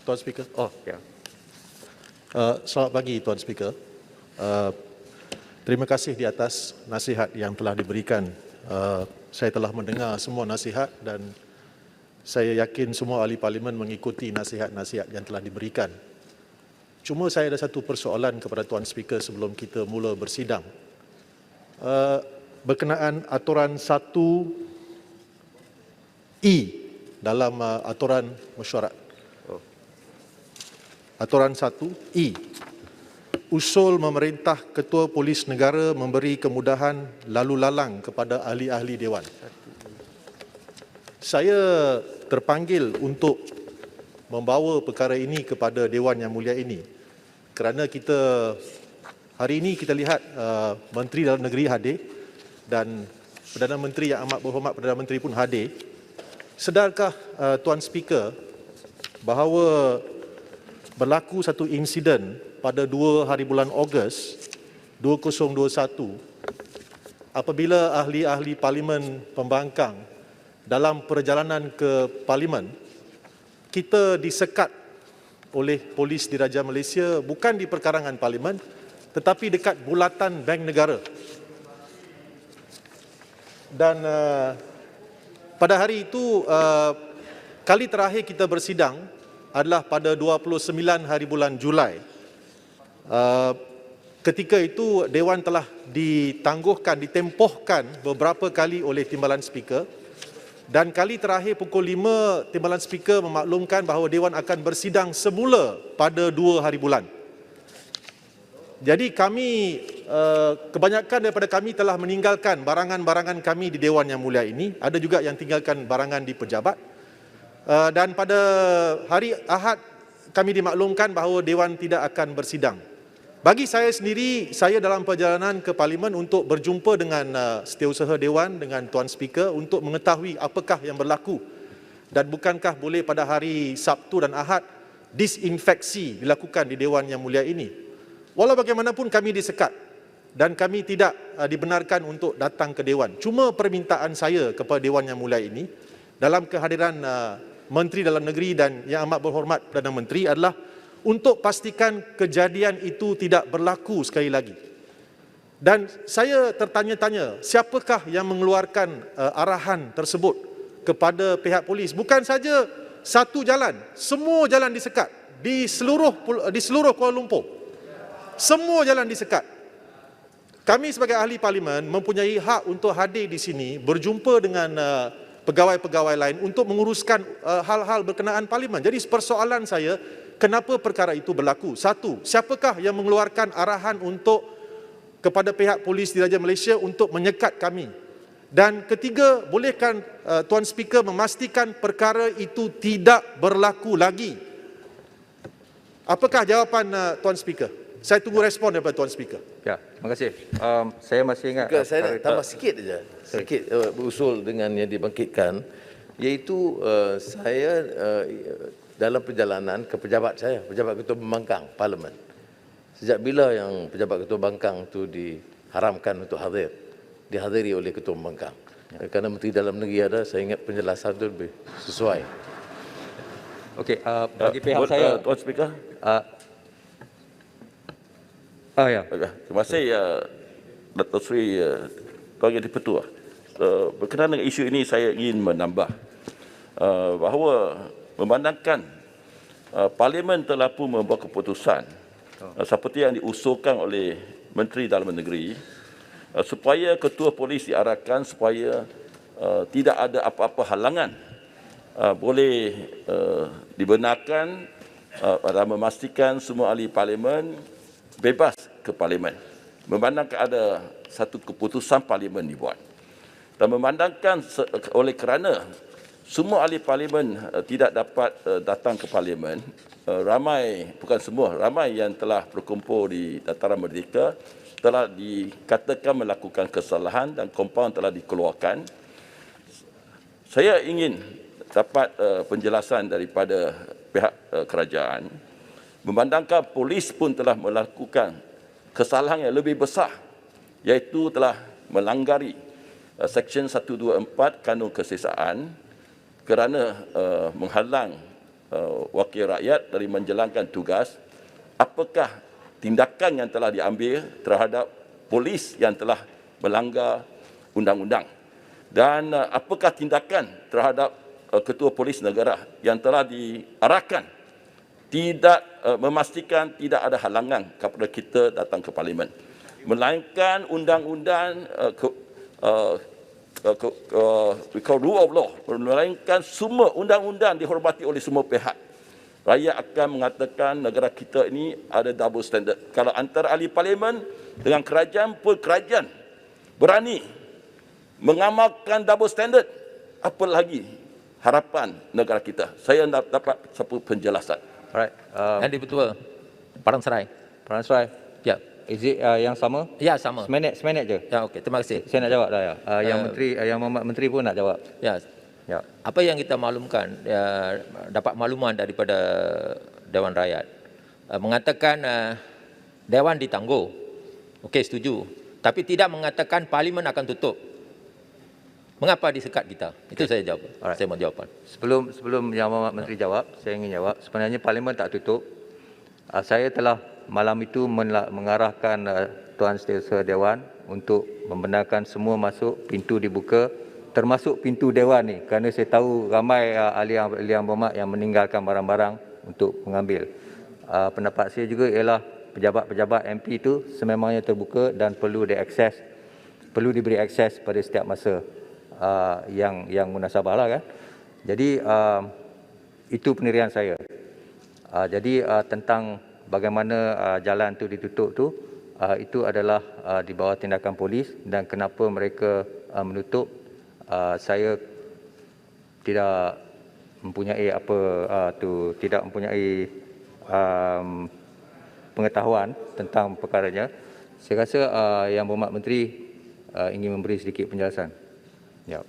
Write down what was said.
Tuan Speaker. Oh, ya. Selamat pagi, Tuan Speaker. Terima kasih di atas nasihat yang telah diberikan. Saya telah mendengar semua nasihat dan saya yakin semua ahli parlimen mengikuti nasihat-nasihat yang telah diberikan. Cuma saya ada satu persoalan kepada Tuan Speaker sebelum kita mula bersidang. Berkenaan aturan 1E dalam aturan mesyuarat. Aturan 1E. Usul memerintah Ketua Polis Negara memberi kemudahan lalu lalang kepada ahli-ahli Dewan. Saya terpanggil untuk membawa perkara ini kepada Dewan Yang Mulia ini kerana hari ini kita lihat Menteri Dalam Negeri hadir dan Perdana Menteri yang amat berhormat Perdana Menteri pun hadir. Sedarkah Tuan Speaker bahawa berlaku satu insiden pada 2 hari bulan Ogos 2021 apabila ahli-ahli Parlimen Pembangkang dalam perjalanan ke Parlimen kita disekat oleh polis Diraja Malaysia bukan di perkarangan Parlimen tetapi dekat bulatan Bank Negara. Dan pada hari itu kali terakhir kita bersidang adalah pada 29 hari bulan Julai. Ketika itu Dewan telah ditempohkan beberapa kali oleh Timbalan Speaker dan kali terakhir pukul 5 Timbalan Speaker memaklumkan bahawa Dewan akan bersidang semula pada 2 hari bulan. Jadi kebanyakan daripada kami telah meninggalkan barangan-barangan kami di Dewan Yang Mulia ini. Ada juga yang tinggalkan barangan di pejabat. Dan pada hari Ahad kami dimaklumkan bahawa Dewan tidak akan bersidang. Bagi saya sendiri, saya dalam perjalanan ke Parlimen untuk berjumpa dengan Setiausaha Dewan, dengan Tuan Speaker untuk mengetahui apakah yang berlaku dan bukankah boleh pada hari Sabtu dan Ahad disinfeksi dilakukan di Dewan Yang Mulia ini. Walau bagaimanapun kami disekat dan kami tidak dibenarkan untuk datang ke Dewan. Cuma permintaan saya kepada Dewan Yang Mulia ini dalam kehadiran Menteri Dalam Negeri dan Yang Amat Berhormat Perdana Menteri adalah untuk pastikan kejadian itu tidak berlaku sekali lagi. Dan saya tertanya-tanya, siapakah yang mengeluarkan arahan tersebut kepada pihak polis? Bukan saja satu jalan, semua jalan disekat di seluruh Kuala Lumpur. Semua jalan disekat. Kami sebagai ahli parlimen mempunyai hak untuk hadir di sini, berjumpa dengan pegawai-pegawai lain untuk menguruskan hal-hal berkenaan parlimen. Jadi persoalan saya, kenapa perkara itu berlaku? Satu, siapakah yang mengeluarkan arahan kepada pihak polis Diraja Malaysia untuk menyekat kami? Dan ketiga, bolehkan Tuan Speaker memastikan perkara itu tidak berlaku lagi? Apakah jawapan Tuan Speaker? Saya tunggu respon daripada Tuan Speaker. Ya, terima kasih. Saya masih ingat. Saya nak tambah sikit saja. Sikit berusul dengan yang dibangkitkan, iaitu saya dalam perjalanan ke pejabat Ketua Pembangkang Parlimen. Sejak bila yang pejabat Ketua Pembangkang itu diharamkan untuk dihadiri oleh Ketua Pembangkang? Kerana Menteri Dalam Negeri ada, saya ingat penjelasan itu lebih sesuai. Okey, bagi pihak saya, Tuan Speaker. Ya. Terima kasih Dato' Sri Tuan Yang di-Pertua. Berkenaan dengan isu ini saya ingin menambah bahawa memandangkan Parlimen telah pun membuat keputusan seperti yang diusulkan oleh Menteri Dalam Negeri supaya Ketua Polis diarahkan supaya tidak ada apa-apa halangan boleh dibenarkan dan memastikan semua ahli Parlimen bebas ke Parlimen. Memandangkan ada satu keputusan Parlimen dibuat. Dan memandangkan oleh kerana semua ahli Parlimen tidak dapat datang ke Parlimen, ramai yang telah berkumpul di Dataran Merdeka telah dikatakan melakukan kesalahan dan kompaun telah dikeluarkan. Saya ingin dapat penjelasan daripada pihak kerajaan. Memandangkan polis pun telah melakukan kesalahan yang lebih besar, iaitu telah melanggari Seksyen 124 Kanun Kesesaan kerana menghalang wakil rakyat dari menjalankan tugas, apakah tindakan yang telah diambil terhadap polis yang telah melanggar undang-undang, dan apakah tindakan terhadap ketua polis negara yang telah diarahkan tidak memastikan tidak ada halangan kepada kita datang ke parlimen, melainkan undang-undang rule of law, melainkan semua undang-undang dihormati oleh semua pihak. Rakyat akan mengatakan negara kita ini ada double standard. Kalau antara ahli parlimen dengan kerajaan pun kerajaan berani mengamalkan double standard, apa lagi harapan negara kita? Saya nak dapat satu penjelasan. Alright. Yang di-Ketua Padang Serai. Padang Serai. Ya. Is it yang sama? Ya, sama. Seminit je. Ya, okey. Terima kasih. Saya nak jawab dah ya. Yang menteri, yang menteri pun nak jawab. Ya. Ya. Apa yang kita maklumkan, dapat makluman daripada Dewan Rakyat, mengatakan Dewan ditangguh. Okey, setuju. Tapi tidak mengatakan Parlimen akan tutup. Mengapa disekat kita? Itu saya jawab. Alright. Saya mau jawapan. Sebelum Yang Berhormat Menteri jawab, saya ingin jawab. Sebenarnya Parlimen tak tutup. Saya telah malam itu mengarahkan Tuan Setiausaha Dewan untuk membenarkan semua masuk, pintu dibuka, termasuk pintu Dewan ni, kerana saya tahu ramai ahli Yang Berhormat yang meninggalkan barang-barang untuk mengambil. Pendapat saya juga ialah pejabat-pejabat MP itu sememangnya terbuka dan perlu diberi akses pada setiap masa yang munasabah lah kan. Jadi itu pendirian saya. Jadi tentang bagaimana jalan tu ditutup tu, itu adalah di bawah tindakan polis, dan kenapa mereka menutup, saya tidak mempunyai tidak mempunyai pengetahuan tentang perkaranya. Saya rasa Yang Berhormat Menteri ingin memberi sedikit penjelasan. Ya.